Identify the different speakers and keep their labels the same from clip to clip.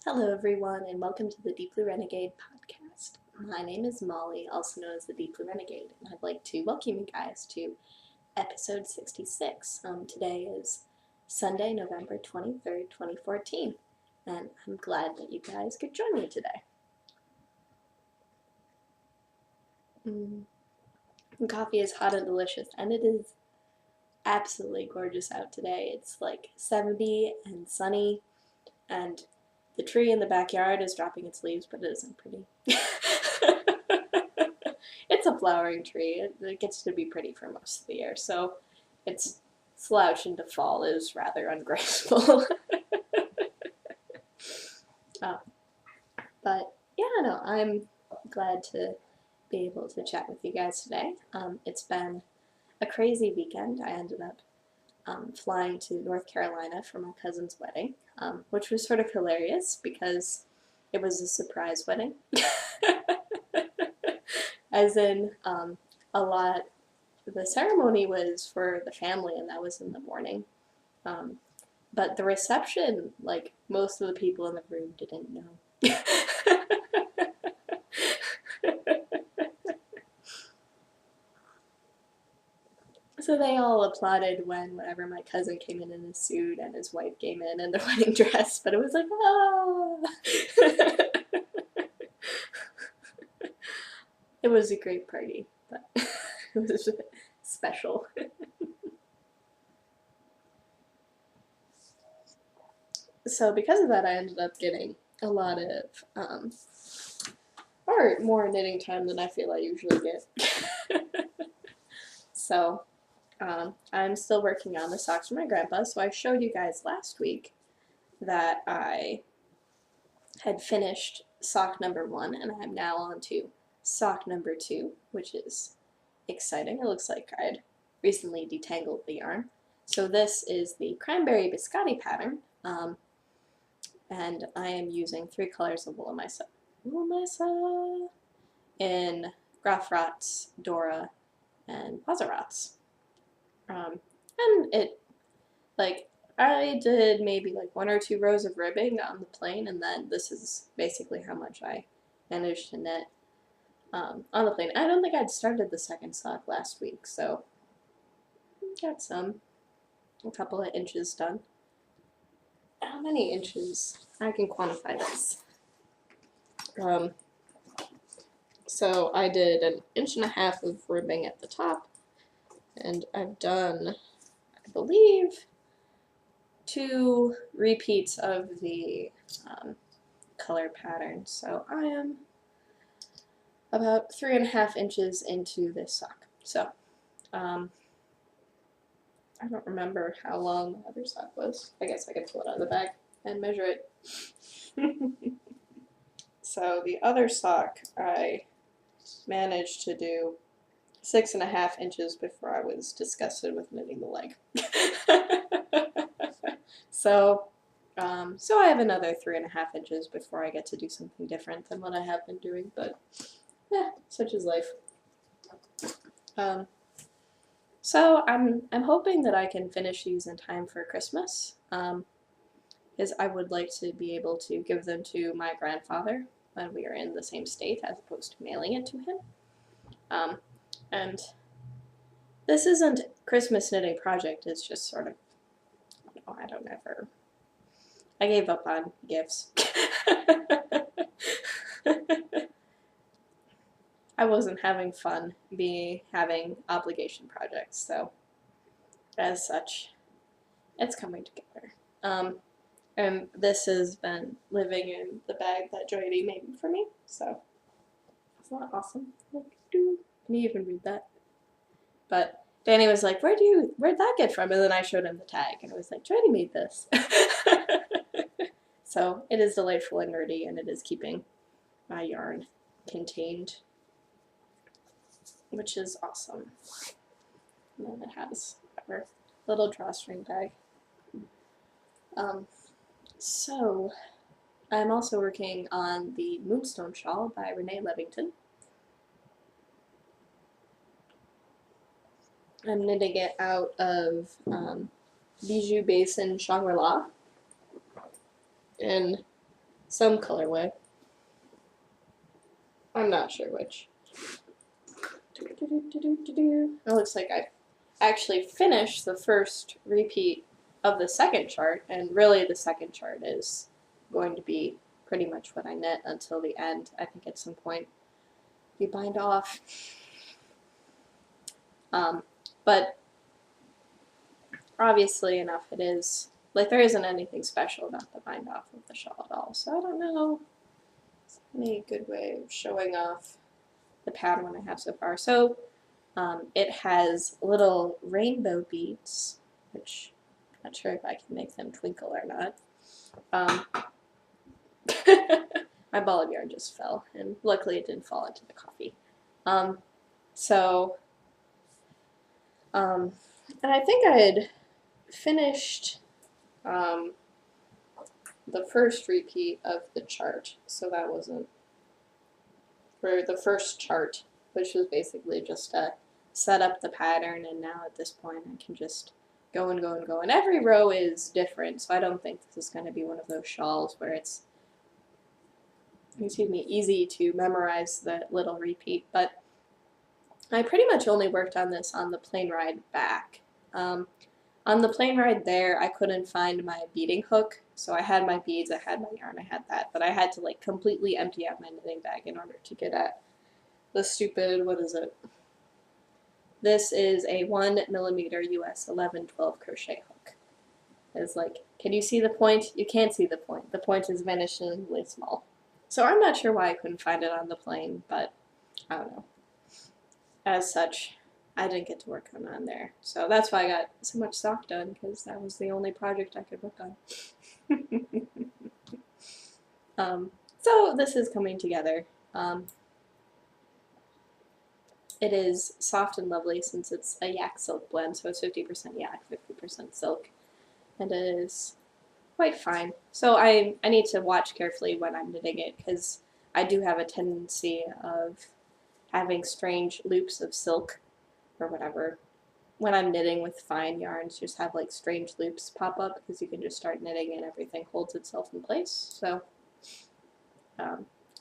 Speaker 1: Hello, everyone, and welcome to the Deep Blue Renegade podcast. My name is Molly, also known as the Deep Blue Renegade, and I'd like to welcome you guys to episode 66. Today is Sunday, November 23rd, 2014, and I'm glad that you guys could join me today. Coffee is hot and delicious, and it is absolutely gorgeous out today. It's like 70 and sunny, and the tree in the backyard is dropping its leaves, but it isn't pretty. It's a flowering tree. It gets to be pretty for most of the year, so its slouch into fall is rather ungraceful. uh, but yeah, no, I'm glad to be able to chat with you guys today. It's been a crazy weekend. I ended up flying to North Carolina for my cousin's wedding, which was sort of hilarious because it was a surprise wedding. As in, the ceremony was for the family, and that was in the morning. But the reception, like, most of the people in the room didn't know. So they all applauded whenever my cousin came in his suit and his wife came in their wedding dress, but it was like, oh! It was a great party, but it was special. So because of that, I ended up getting a lot of, or more knitting time than I feel I usually get. So I'm still working on the socks for my grandpa. So I showed you guys last week that I had finished sock number 1, and I'm now on to sock number 2, which is exciting. It looks like I'd recently detangled the yarn. So this is the Cranberry Biscotti pattern, and I am using 3 colors of Wool Mesa in Grafrats, Dora, and Pazarats. And it, like, I did maybe like 1 or 2 rows of ribbing on the plain, and then this is basically how much I managed to knit on the plain. I don't think I'd started the second sock last week, so got a couple of inches done. How many inches? I can quantify this. So I did 1.5 inches of ribbing at the top, and I've done, I believe, 2 repeats of the color pattern. So I am about 3.5 inches into this sock. So I don't remember how long the other sock was. I guess I could pull it out of the bag and measure it. So the other sock I managed to do 6.5 inches before I was disgusted with knitting the leg. So I have another 3.5 inches before I get to do something different than what I have been doing, but such is life. So I'm hoping that I can finish these in time for Christmas, because I would like to be able to give them to my grandfather when we are in the same state, as opposed to mailing it to him. And this isn't Christmas knitting project, it's just sort of, I don't ever, I gave up on gifts. I wasn't having fun having obligation projects, so as such, it's coming together. And this has been living in the bag that Joy made for me, so isn't that awesome? Like, can you even read that? But Danny was like, where'd that get from? And then I showed him the tag, and I was like, Joy made this. So it is delightful and nerdy, and it is keeping my yarn contained, which is awesome. And then it has our little drawstring bag. So I'm also working on the Moonstone Shawl by Renee Levington. I'm knitting it out of Bijou Basin Shangri-La in some colorway. I'm not sure which. It looks like I actually finished the first repeat of the second chart, and really the second chart is going to be pretty much what I knit until the end. I think at some point you bind off. But obviously enough it is, like there isn't anything special about the bind off of the shawl at all, so I don't know any good way of showing off the pattern I have so far. So it has little rainbow beads, which I'm not sure if I can make them twinkle or not. My ball of yarn just fell, and luckily it didn't fall into the coffee. And I think I had finished the first repeat of the chart, so that wasn't for the first chart, which was basically just to set up the pattern, and now at this point I can just go and go and go, and every row is different, so I don't think this is going to be one of those shawls where it's, excuse me, easy to memorize the little repeat, but I pretty much only worked on this on the plane ride back. On the plane ride there, I couldn't find my beading hook, so I had my beads, I had my yarn, I had that, but I had to like completely empty out my knitting bag in order to get at the stupid, what is it? This is a 1mm US 11-12 crochet hook. It's like, can you see the point? You can't see the point. The point is vanishingly small. So I'm not sure why I couldn't find it on the plane, but I don't know. As such, I didn't get to work on there. So that's why I got so much sock done, because that was the only project I could work on. So this is coming together. It is soft and lovely since it's a yak silk blend, so it's 50% yak, 50% silk, and it is quite fine. So I need to watch carefully when I'm knitting it, because I do have a tendency of having strange loops of silk or whatever. When I'm knitting with fine yarns, just have like strange loops pop up because you can just start knitting and everything holds itself in place. So I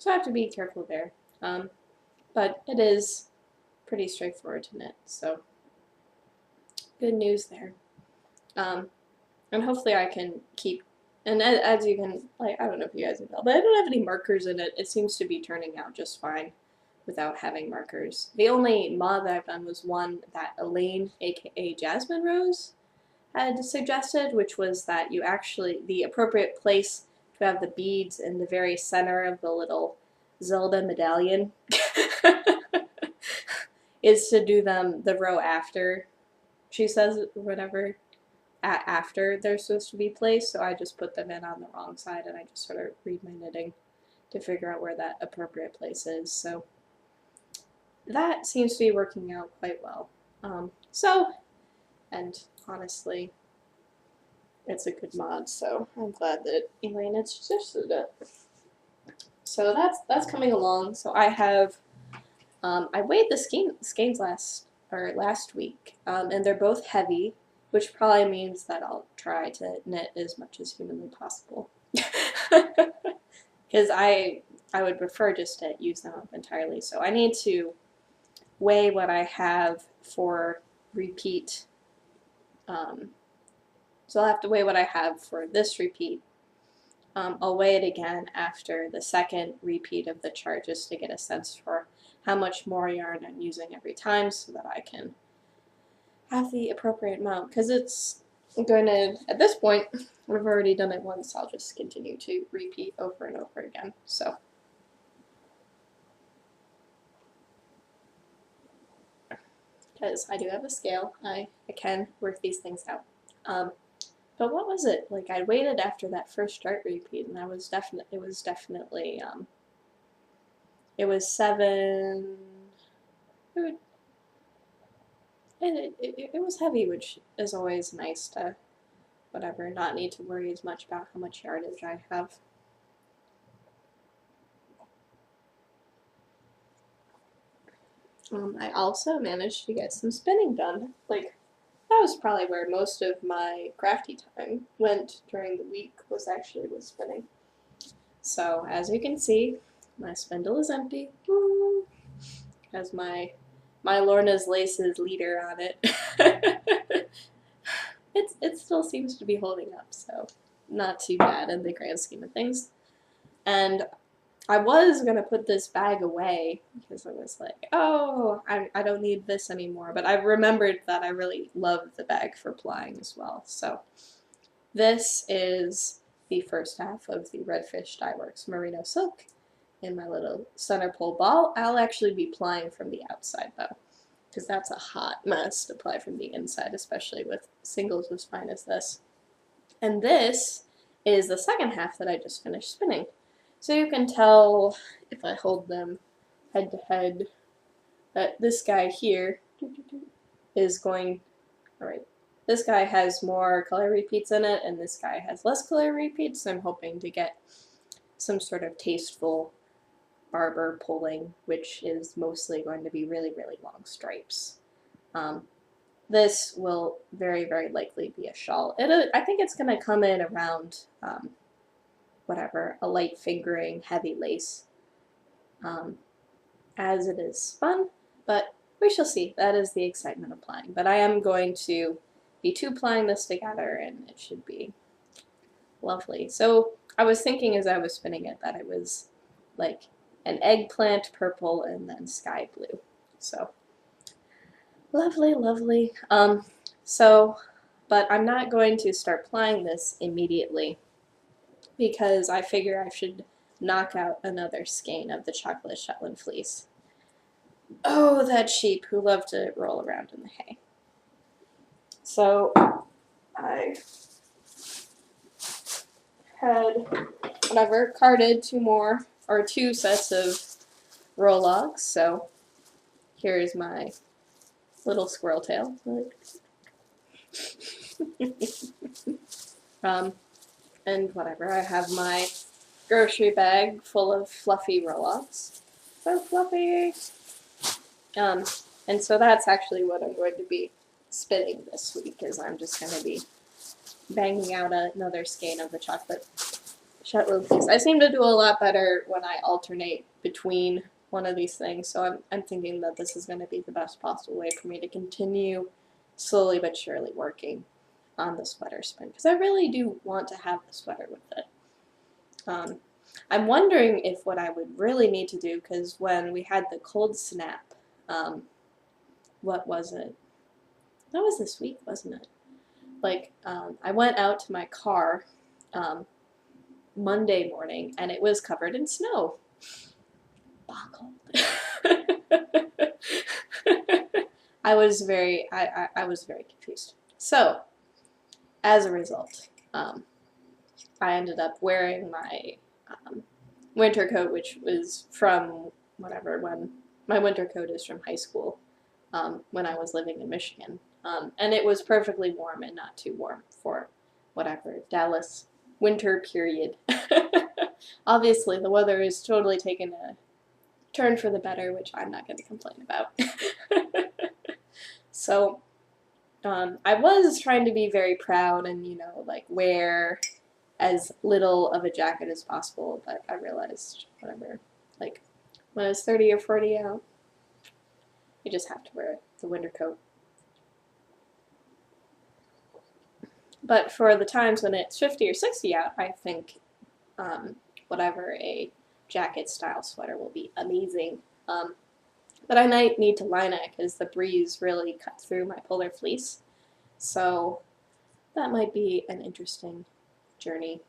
Speaker 1: have to be careful there. But it is pretty straightforward to knit, so good news there. And hopefully I can keep, and as you can, like, I don't know if you guys can tell, but I don't have any markers in it. It seems to be turning out just fine without having markers. The only mod that I've done was one that Elaine, aka Jasmine Rose, had suggested, which was that you actually, the appropriate place to have the beads in the very center of the little Zelda medallion is to do them the row after, she says, whatever, after they're supposed to be placed, so I just put them in on the wrong side, and I just sort of read my knitting to figure out where that appropriate place is. So that seems to be working out quite well. And honestly, it's a good mod, so I'm glad that Elaine had suggested it. So that's coming along. So I have, I weighed the skeins last week, and they're both heavy, which probably means that I'll try to knit as much as humanly possible. Because I would prefer just to use them up entirely. So I need to weigh what I have for repeat. So I'll have to weigh what I have for this repeat. I'll weigh it again after the second repeat of the chart just to get a sense for how much more yarn I'm using every time so that I can have the appropriate amount. Because it's going to, at this point, I've already done it once, I'll just continue to repeat over and over again. So because I do have a scale, I can work these things out. But what was it? Like, I waited after that first chart repeat, and it was definitely, it was 7, it was heavy, which is always nice to, whatever, not need to worry as much about how much yardage I have. I also managed to get some spinning done. Like, that was probably where most of my crafty time went during the week, was actually with spinning. So as you can see, my spindle is empty. Woo! Has my Lorna's Laces leader on it. It still seems to be holding up, so not too bad in the grand scheme of things. And I was gonna put this bag away because I was like, oh, I don't need this anymore. But I remembered that I really love the bag for plying as well. So this is the first half of the Redfish Dye Works Merino Silk in my little center pole ball. I'll actually be plying from the outside though, because that's a hot mess to ply from the inside, especially with singles as fine as this. And this is the second half that I just finished spinning. So you can tell if I hold them head to head that this guy here is going, alright, this guy has more color repeats in it and this guy has less color repeats. So I'm hoping to get some sort of tasteful barber pulling, which is mostly going to be really, really long stripes. This will very, very likely be a shawl. I think it's going to come in around whatever, a light fingering, heavy lace as it is spun, but we shall see. That is the excitement of plying. But I am going to be two-plying this together and it should be lovely. So I was thinking as I was spinning it that it was like an eggplant purple and then sky blue. So lovely, lovely. But I'm not going to start plying this immediately because I figure I should knock out another skein of the chocolate Shetland fleece. Oh, that sheep who loved to roll around in the hay. So I had carded two sets of roll-logs. So here's my little squirrel tail. And whatever, I have my grocery bag full of fluffy roll-logs. So fluffy! And so that's actually what I'm going to be spinning this week, is I'm just going to be banging out another skein of the chocolate Shetland fleece. I seem to do a lot better when I alternate between one of these things, so I'm thinking that this is going to be the best possible way for me to continue slowly but surely working on the sweater spin, because I really do want to have the sweater with it. I'm wondering if what I would really need to do, because when we had the cold snap, what was it? That was this week, wasn't it? Like, I went out to my car Monday morning and it was covered in snow. Boggled. I was very confused. So, as a result, I ended up wearing my winter coat, which was from when my winter coat is from high school, when I was living in Michigan. And it was perfectly warm and not too warm for whatever, Dallas winter period. Obviously, the weather is totally taken a turn for the better, which I'm not going to complain about. So, I was trying to be very proud and, like wear as little of a jacket as possible, but I realized, whatever, like when it's 30 or 40 out, you just have to wear the winter coat. But for the times when it's 50 or 60 out, I think whatever, a jacket style sweater will be amazing. But I might need to line it because the breeze really cut through my polar fleece. So that might be an interesting journey.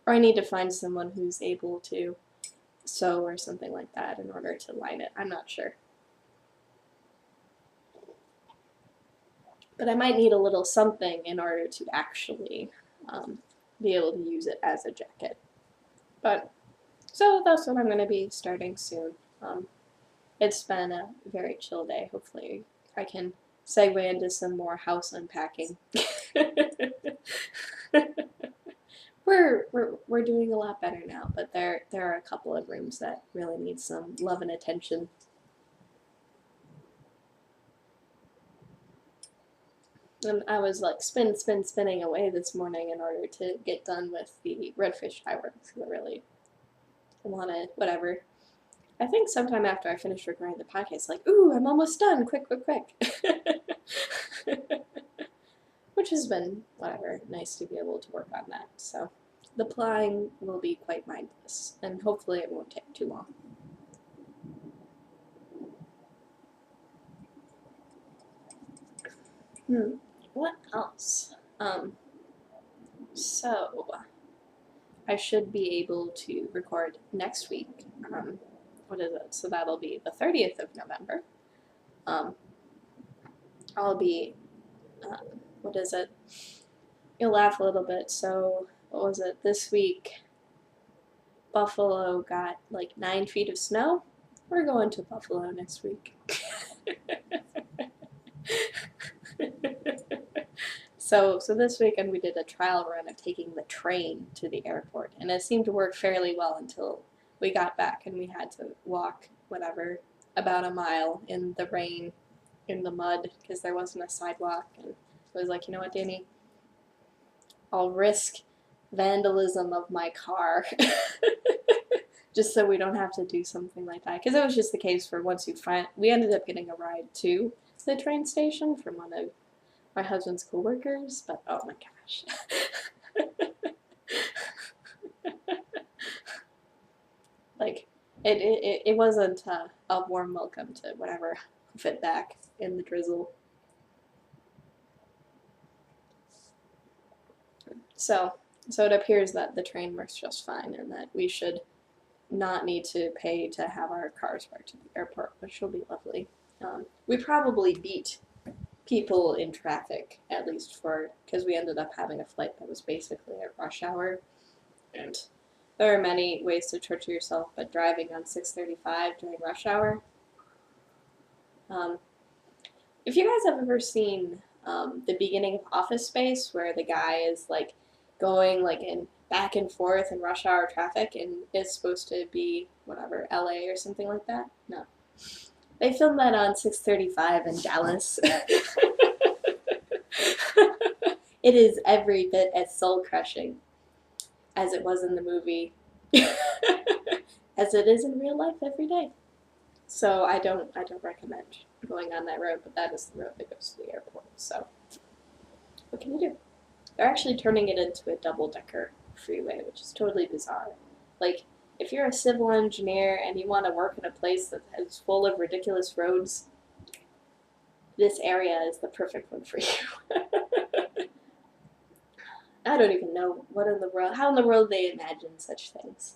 Speaker 1: Or I need to find someone who's able to sew or something like that in order to line it. I'm not sure. But I might need a little something in order to actually be able to use it as a jacket. But, so that's what I'm going to be starting soon. It's been a very chill day. Hopefully I can segue into some more house unpacking. We're doing a lot better now, but there are a couple of rooms that really need some love and attention. And I was like spinning away this morning in order to get done with the redfish fireworks because I really want to, whatever. I think sometime after I finish recording the podcast, like, ooh, I'm almost done, quick. Which has been, whatever, nice to be able to work on that. So the plying will be quite mindless, and hopefully it won't take too long. What else? So I should be able to record next week. What is it? So that'll be the 30th of November. I'll be, what is it? You'll laugh a little bit. So, what was it? This week, Buffalo got like 9 feet of snow. We're going to Buffalo next week. So this weekend we did a trial run of taking the train to the airport, and it seemed to work fairly well until we got back and we had to walk, whatever, about a mile in the rain, in the mud, because there wasn't a sidewalk. And I was like, you know what, Danny? I'll risk vandalism of my car just so we don't have to do something like that. Because it was just the case for once we ended up getting a ride to the train station from one of my husband's coworkers, but oh my gosh. Like, it wasn't a warm welcome to whatever fit back in the drizzle. So it appears that the train works just fine and that we should not need to pay to have our cars parked at the airport, which will be lovely. We probably beat people in traffic, at least because we ended up having a flight that was basically at rush hour, and there are many ways to torture yourself, but driving on 6:35 during rush hour. If you guys have ever seen the beginning of Office Space, where the guy is like going like in back and forth in rush hour traffic, and it's supposed to be whatever LA or something like that. No, they filmed that on 6:35 in Dallas. It is every bit as soul crushing as it was in the movie, as it is in real life every day. So I don't recommend going on that road, but that is the road that goes to the airport. So what can you do? They're actually turning it into a double-decker freeway, which is totally bizarre. Like, if you're a civil engineer and you want to work in a place that is full of ridiculous roads, this area is the perfect one for you. I don't even know how in the world they imagine such things.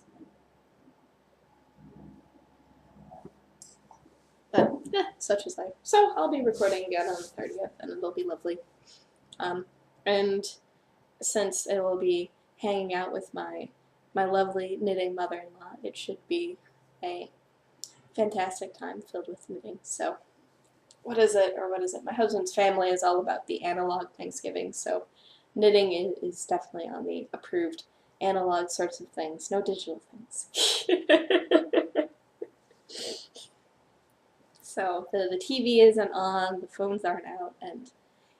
Speaker 1: But, such is life. So, I'll be recording again on the 30th, and it'll be lovely. And since it will be hanging out with my lovely knitting mother-in-law, it should be a fantastic time filled with knitting. So, what is it? My husband's family is all about the analog Thanksgiving, so knitting is definitely on the approved analog sorts of things, no digital things. So the TV isn't on, the phones aren't out, and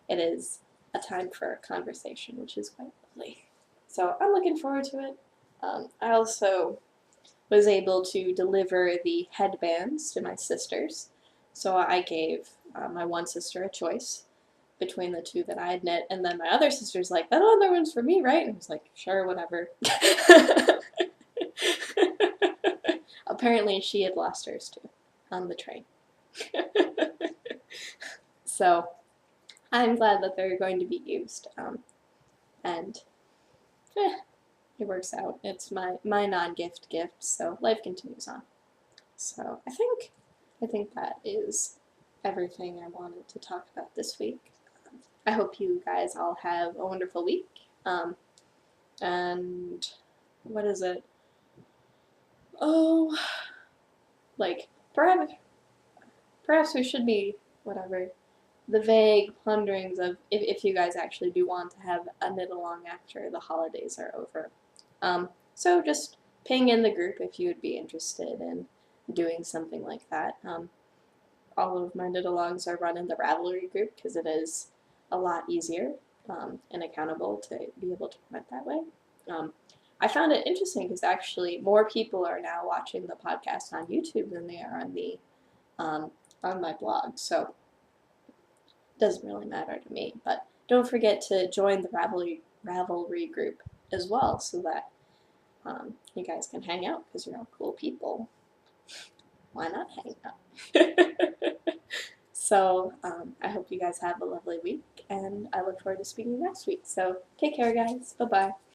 Speaker 1: it is a time for a conversation, which is quite lovely. So I'm looking forward to it. I also was able to deliver the headbands to my sisters. So I gave my one sister a choice between the two that I had knit, and then my other sister's like, that other one's for me, right? And I was like, sure, whatever. Apparently she had lost hers too on the train. So I'm glad that they're going to be used, and it works out. It's my non-gift gift, so life continues on. So I think that is everything I wanted to talk about this week. I hope you guys all have a wonderful week. And what is it? Oh, like perhaps we should be whatever. The vague ponderings of if you guys actually do want to have a knit along after the holidays are over. So just ping in the group if you would be interested in doing something like that. All of my knit alongs are run in the Ravelry group because it is a lot easier and accountable to be able to prevent that way. I found it interesting because actually more people are now watching the podcast on YouTube than they are on my blog. So it doesn't really matter to me. But don't forget to join the Ravelry group as well, so that you guys can hang out because you're all cool people. Why not hang out? So I hope you guys have a lovely week, and I look forward to speaking next week. So take care, guys. Bye bye.